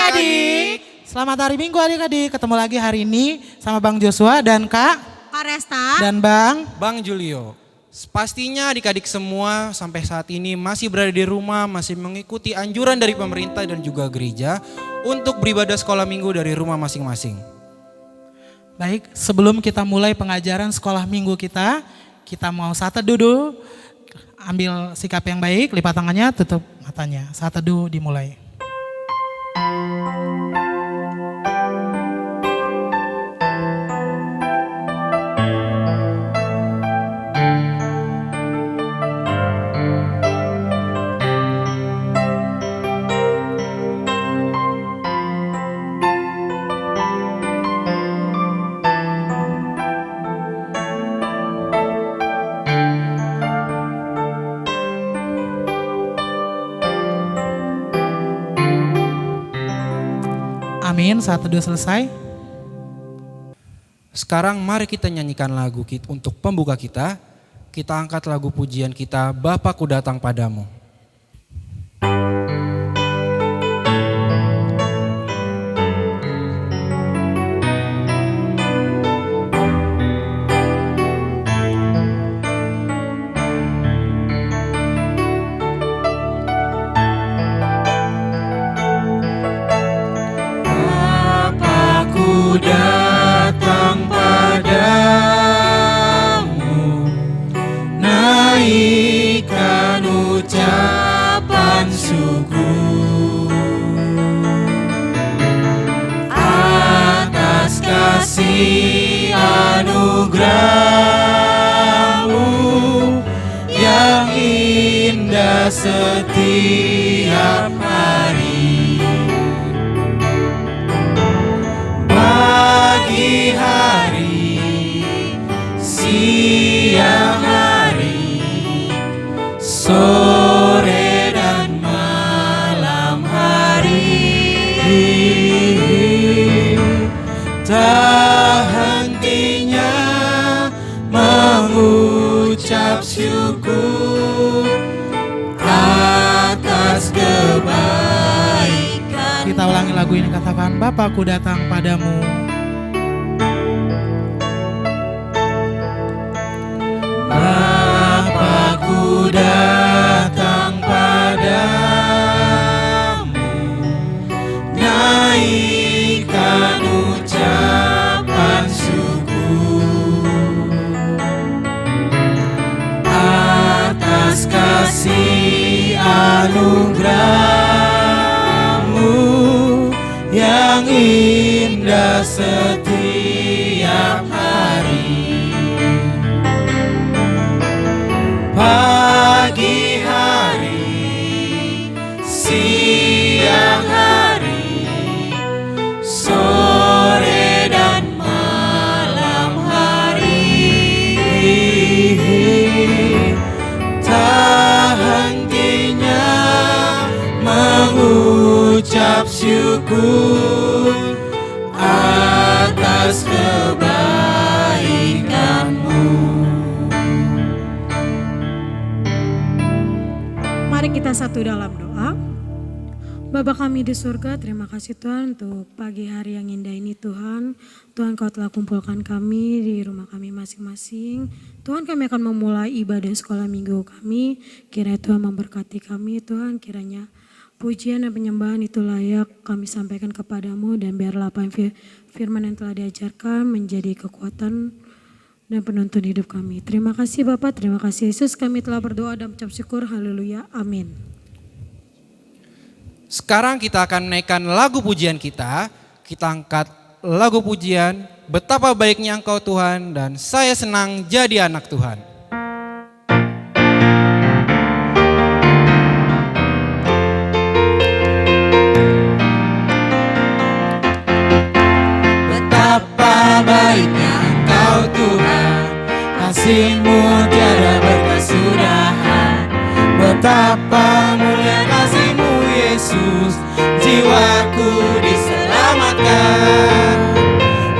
adik-adik. Selamat hari Minggu adik-adik. Ketemu lagi hari ini sama Bang Joshua dan Kak Resta dan Bang Julio. Pastinya adik-adik semua sampai saat ini masih berada di rumah, masih mengikuti anjuran dari pemerintah dan juga gereja untuk beribadah sekolah minggu dari rumah masing-masing. Baik, sebelum kita mulai pengajaran sekolah minggu kita mau saat teduh dulu. Ambil sikap yang baik, lipat tangannya, tutup matanya. Saat teduh dimulai. Amin, saat teduh selesai. Sekarang mari kita nyanyikan lagu untuk pembuka kita. Kita angkat lagu pujian kita, Bapakku Datang Padamu. Datang padamu, naikkan ucapan syukur atas kasih anugerah-Mu yang indah setiap hari. Pagi hari, siang hari, sore dan malam hari, tak hentinya mengucap syukur atas kebaikan. Kita ulangi lagu ini, katakan Bapakku datang padamu. Bapakku datang padamu, naikkan ucapan syukur atas kasih anugerah-Mu yang indah setiap hari. Pagi hari, siang hari, sore dan malam hari, tak hentinya mengucap syukur atas kebaikan-Mu. Mari kita satu dalam doa. Bapa kami di surga, terima kasih Tuhan untuk pagi hari yang indah ini Tuhan. Tuhan Kau telah kumpulkan kami di rumah kami masing-masing. Tuhan, kami akan memulai ibadah sekolah minggu kami. Kiranya Tuhan memberkati kami Tuhan, kiranya pujian dan penyembahan itu layak kami sampaikan kepadamu. Dan biarlah apa yang firman yang telah diajarkan menjadi kekuatan dan penuntun hidup kami. Terima kasih Bapak, terima kasih Yesus. Kami telah berdoa dan mengucap syukur. Haleluya, amin. Sekarang kita akan menaikkan lagu pujian kita. Kita angkat lagu pujian, Betapa Baiknya Engkau Tuhan dan Saya Senang Jadi Anak Tuhan. Betapa baiknya Engkau Tuhan, kasih-Mu tiada berkesudahan. Betapa mulia kasih-Mu Yesus, jiwaku diselamatkan.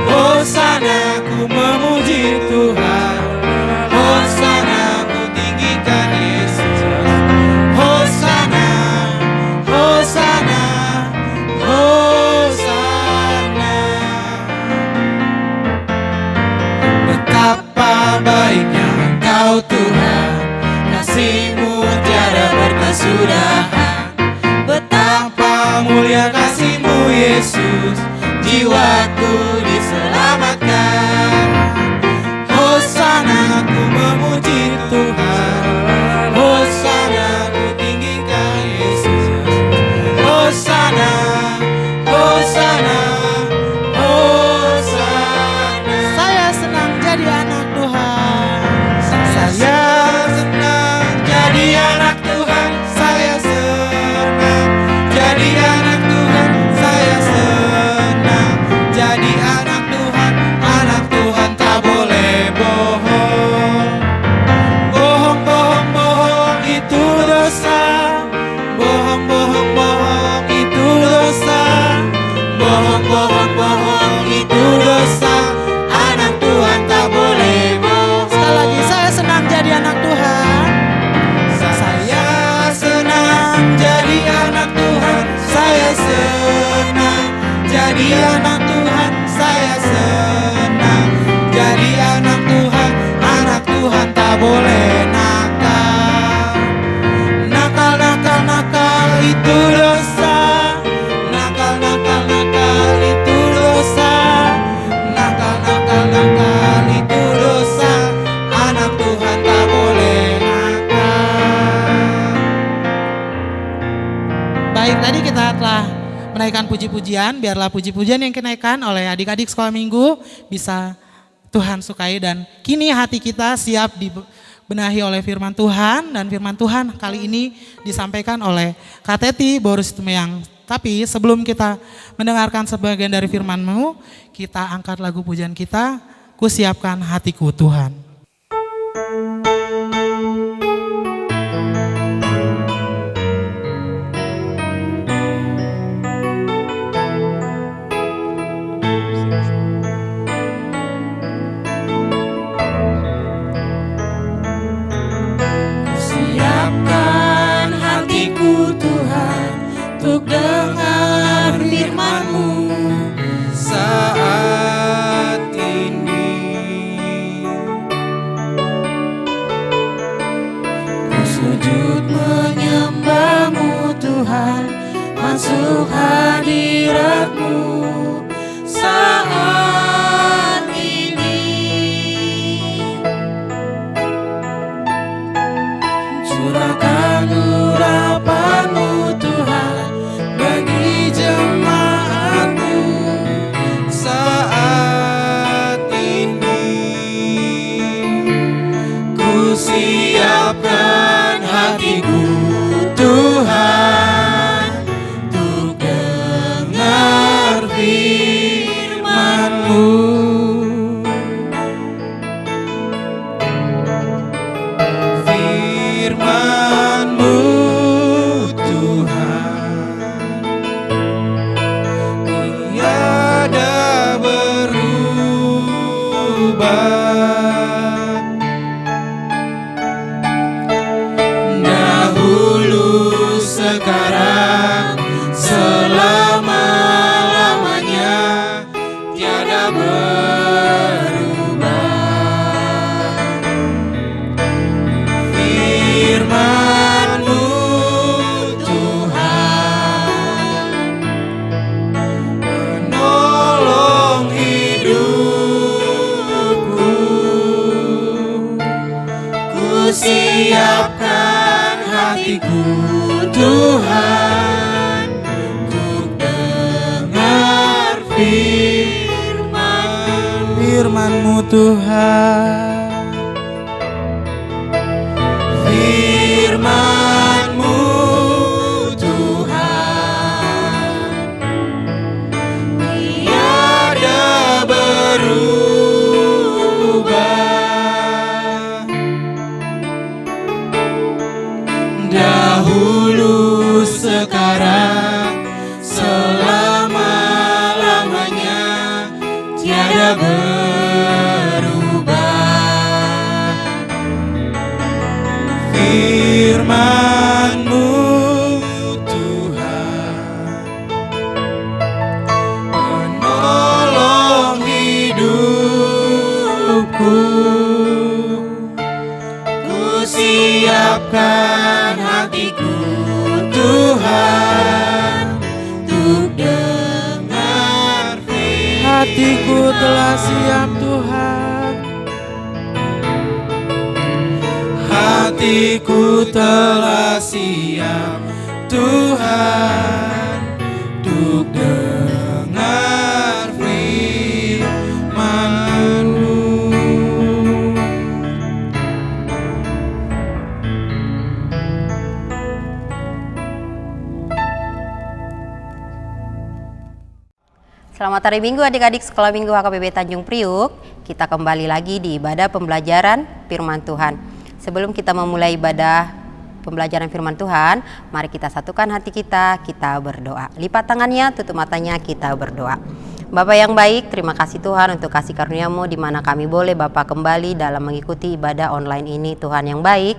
Hosana ku memuji Tuhan, jiwaku diselamatkan. Hosana ku memuji Tuhan, Hosana ku tinggikan Yesus. Hosana, Hosana, Hosana. Saya senang jadi anak Tuhan. Saya senang jadi anak Tuhan. Saya senang jadi anak Tuhan. Saya senang jadi anak Tuhan. Anak Tuhan tak boleh bohong. Bohong, bohong, bohong itu dosa. Bohong, bohong, bohong itu dosa. Bohong, bohong, bohong itu dosa. Anak Tuhan tak boleh bohong. Sekali lagi, saya senang jadi anak Tuhan. Saya senang jadi anak Tuhan. Saya senang jadi anak Tuhan. Saya senang jadi anak Tuhan. Anak Tuhan tak boleh nakal. Nakal, nakal, nakal itu dosa. Nakal, nakal, nakal itu dosa. Nakal, nakal, nakal itu dosa. Anak Tuhan tak boleh nakal. Baik, tadi kita telah menaikkan puji-pujian. Biarlah puji-pujian yang dinaikkan oleh adik-adik sekolah minggu bisa Tuhan sukai, dan kini hati kita siap dibenahi oleh firman Tuhan, dan firman Tuhan kali ini disampaikan oleh Kak Teti Boris Tumeyang. Tapi sebelum kita mendengarkan sebagian dari firman-Mu, kita angkat lagu pujian kita, Ku Siapkan Hatiku Tuhan. Siapkan hatiku Tuhan untuk dengar firman-Mu saat ini. Ku sujud menyembah-Mu Tuhan, masuk hadirat-Mu saat ini. Curahkan urapan-Mu Tuhan bagi jemaat-Mu saat ini. Ku siapkan hatiku Tuhan untuk dengar firman-Mu. Firman-Mu Tuhan tiada berubah. Dahulu, sekarang, selama-lamanya tiada berubah. Firman-Mu Tuhan menolong hidupku. Ku siapkan hatiku Tuhan untuk dengar firman-Mu Tuhan. Firman-Mu Tuhan tiada berubah. Dahulu, sekarang, selama-lamanya tiada berubah. Firman-Mu Tuhan menolong hidupku. Ku siapkan hatiku Tuhan untuk dengar firman-Mu. Hatiku telah siap Tuhan. Hatiku telah siap Tuhan untuk dengar firman-Mu. Selamat hari Minggu adik-adik Sekolah Minggu HKBP Tanjung Priuk. Kita kembali lagi di ibadah pembelajaran firman Tuhan. Sebelum kita memulai ibadah pembelajaran firman Tuhan, mari kita satukan hati kita berdoa. Lipat tangannya, tutup matanya, kita berdoa. Bapa yang baik, terima kasih Tuhan untuk kasih karunia-Mu di mana kami boleh Bapa kembali dalam mengikuti ibadah online ini. Tuhan yang baik,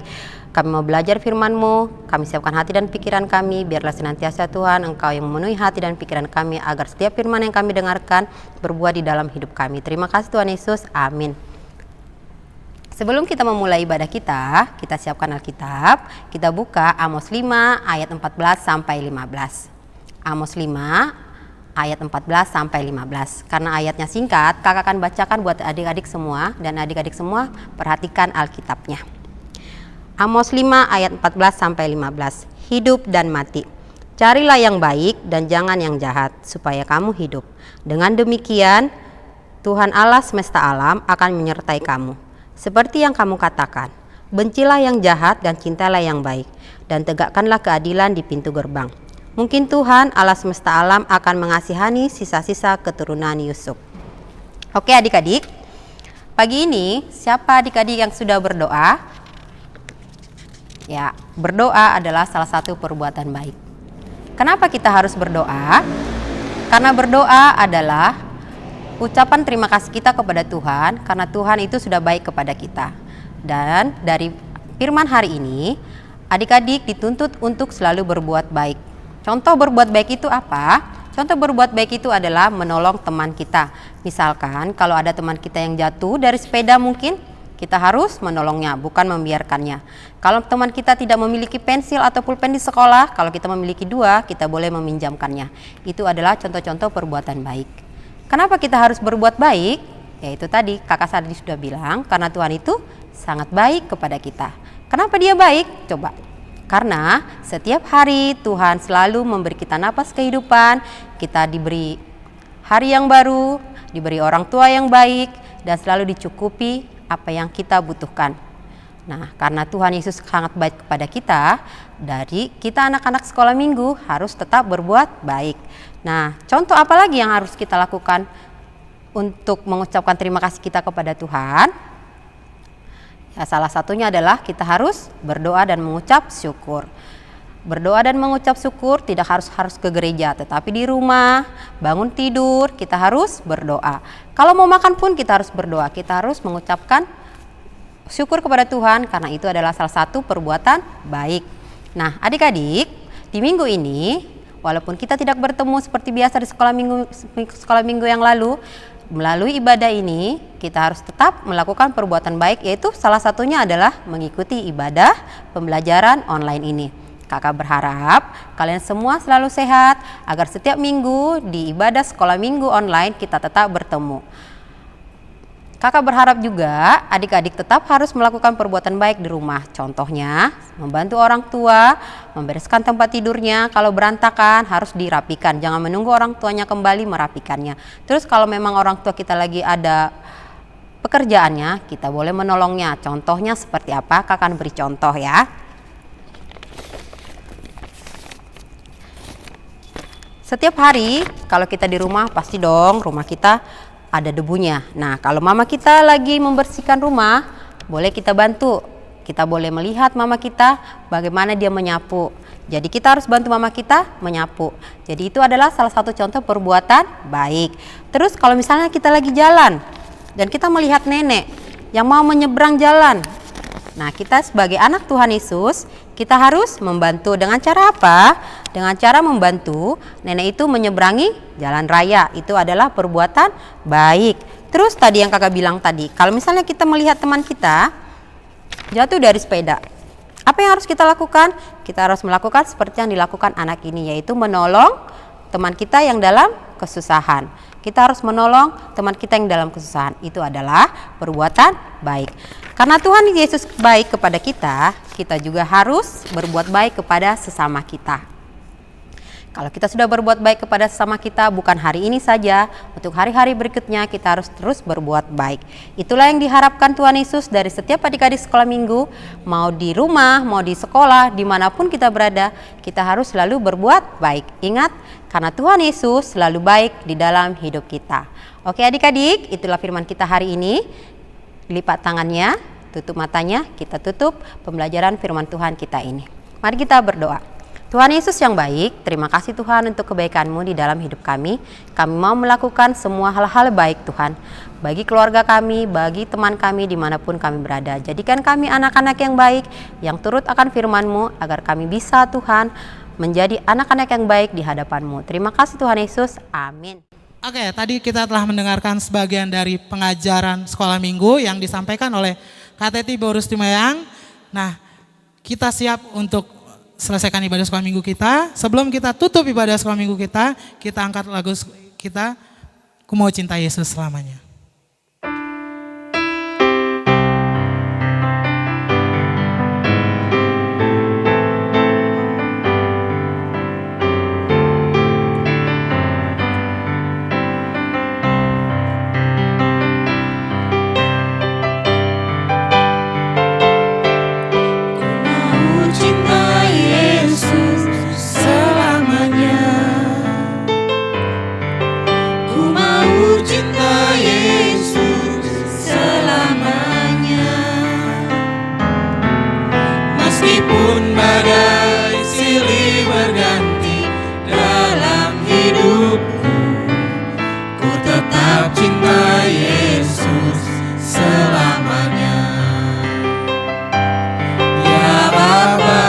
kami mau belajar firman-Mu, kami siapkan hati dan pikiran kami, biarlah senantiasa Tuhan Engkau yang memenuhi hati dan pikiran kami, agar setiap firman yang kami dengarkan berbuah di dalam hidup kami. Terima kasih Tuhan Yesus, amin. Sebelum kita memulai ibadah kita siapkan Alkitab, kita buka Amos 5 ayat 14 sampai 15. Amos 5 ayat 14 sampai 15. Karena ayatnya singkat, kakak akan bacakan buat adik-adik semua, dan adik-adik semua perhatikan Alkitabnya. Amos 5 ayat 14 sampai 15. Hidup dan mati. Carilah yang baik dan jangan yang jahat, supaya kamu hidup. Dengan demikian, Tuhan Allah semesta alam akan menyertai kamu. Seperti yang kamu katakan, bencilah yang jahat dan cintalah yang baik, dan tegakkanlah keadilan di pintu gerbang. Mungkin Tuhan Allah semesta alam akan mengasihani sisa-sisa keturunan Yusuf. Oke adik-adik, pagi ini siapa adik-adik yang sudah berdoa? Ya, berdoa adalah salah satu perbuatan baik. Kenapa kita harus berdoa? Karena berdoa adalah ucapan terima kasih kita kepada Tuhan, karena Tuhan itu sudah baik kepada kita. Dan dari firman hari ini, adik-adik dituntut untuk selalu berbuat baik. Contoh berbuat baik itu apa? Contoh berbuat baik itu adalah menolong teman kita. Misalkan kalau ada teman kita yang jatuh dari sepeda mungkin, kita harus menolongnya, bukan membiarkannya. Kalau teman kita tidak memiliki pensil atau pulpen di sekolah, kalau kita memiliki 2, kita boleh meminjamkannya. Itu adalah contoh-contoh perbuatan baik. Kenapa kita harus berbuat baik? Ya itu tadi kakak Sardi sudah bilang, karena Tuhan itu sangat baik kepada kita. Kenapa dia baik? Coba. Karena setiap hari Tuhan selalu memberi kita napas kehidupan, kita diberi hari yang baru, diberi orang tua yang baik, dan selalu dicukupi apa yang kita butuhkan. Nah, karena Tuhan Yesus sangat baik kepada kita, dari kita anak-anak sekolah minggu harus tetap berbuat baik. Nah, contoh apa lagi yang harus kita lakukan untuk mengucapkan terima kasih kita kepada Tuhan? Ya, salah satunya adalah kita harus berdoa dan mengucap syukur. Berdoa dan mengucap syukur tidak harus ke gereja, tetapi di rumah, bangun tidur, kita harus berdoa. Kalau mau makan pun kita harus berdoa, kita harus mengucapkan syukur kepada Tuhan, karena itu adalah salah satu perbuatan baik. Nah adik-adik, di minggu ini, walaupun kita tidak bertemu seperti biasa di sekolah minggu yang lalu, melalui ibadah ini, kita harus tetap melakukan perbuatan baik, yaitu salah satunya adalah mengikuti ibadah pembelajaran online ini. Kakak berharap kalian semua selalu sehat, agar setiap minggu di ibadah sekolah minggu online kita tetap bertemu. Kakak berharap juga adik-adik tetap harus melakukan perbuatan baik di rumah. Contohnya membantu orang tua, membereskan tempat tidurnya. Kalau berantakan harus dirapikan, jangan menunggu orang tuanya kembali merapikannya. Terus kalau memang orang tua kita lagi ada pekerjaannya, kita boleh menolongnya. Contohnya seperti apa? Kakak akan beri contoh ya. Setiap hari kalau kita di rumah, pasti dong rumah kita ada debunya. Nah, kalau mama kita lagi membersihkan rumah, boleh kita bantu. Kita boleh melihat mama kita bagaimana dia menyapu. Jadi kita harus bantu mama kita menyapu. Jadi itu adalah salah satu contoh perbuatan baik. Terus kalau misalnya kita lagi jalan dan kita melihat nenek yang mau menyeberang jalan. Nah, kita sebagai anak Tuhan Yesus, kita harus membantu. Dengan cara apa? Dengan cara membantu nenek itu menyeberangi jalan raya. Itu adalah perbuatan baik. Terus tadi yang kakak bilang tadi, kalau misalnya kita melihat teman kita jatuh dari sepeda, apa yang harus kita lakukan? Kita harus melakukan seperti yang dilakukan anak ini, yaitu menolong teman kita yang dalam kesusahan. Kita harus menolong teman kita yang dalam kesusahan. Itu adalah perbuatan baik. Karena Tuhan Yesus baik kepada kita, kita juga harus berbuat baik kepada sesama kita. Kalau kita sudah berbuat baik kepada sesama kita, bukan hari ini saja, untuk hari-hari berikutnya kita harus terus berbuat baik. Itulah yang diharapkan Tuhan Yesus dari setiap adik-adik sekolah minggu, mau di rumah, mau di sekolah, dimanapun kita berada, kita harus selalu berbuat baik. Ingat, karena Tuhan Yesus selalu baik di dalam hidup kita. Oke adik-adik, itulah firman kita hari ini. Lipat tangannya, tutup matanya, kita tutup pembelajaran firman Tuhan kita ini. Mari kita berdoa. Tuhan Yesus yang baik, terima kasih Tuhan untuk kebaikan-Mu di dalam hidup kami. Kami mau melakukan semua hal-hal baik Tuhan, bagi keluarga kami, bagi teman kami dimanapun kami berada. Jadikan kami anak-anak yang baik, yang turut akan firman-Mu, agar kami bisa Tuhan menjadi anak-anak yang baik di hadapan-Mu. Terima kasih Tuhan Yesus, amin. Oke, tadi kita telah mendengarkan sebagian dari pengajaran sekolah minggu yang disampaikan oleh KTT Borus Timayang. Nah, kita siap untuk selesaikan ibadah sekolah minggu kita. Sebelum kita tutup ibadah sekolah minggu kita angkat lagu kita, Ku Mau Cinta Yesus Selamanya. Meskipun badai silih berganti dalam hidupku, ku tetap cinta Yesus selamanya. Ya Bapa,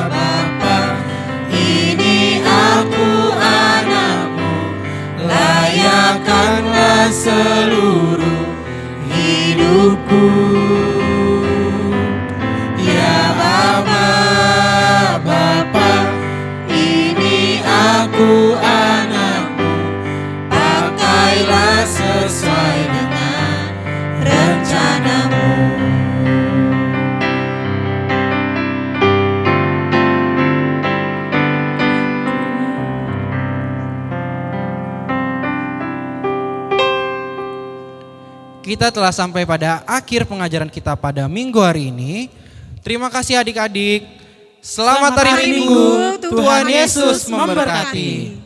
Bapa, ini aku anakmu, layakkanlah seluruh hidupku. Aku anakmu, pakailah sesuai dengan rencanamu. Kita telah sampai pada akhir pengajaran kita pada minggu hari ini. Terima kasih adik-adik. Selamat hari Minggu, Tuhan Yesus memberkati.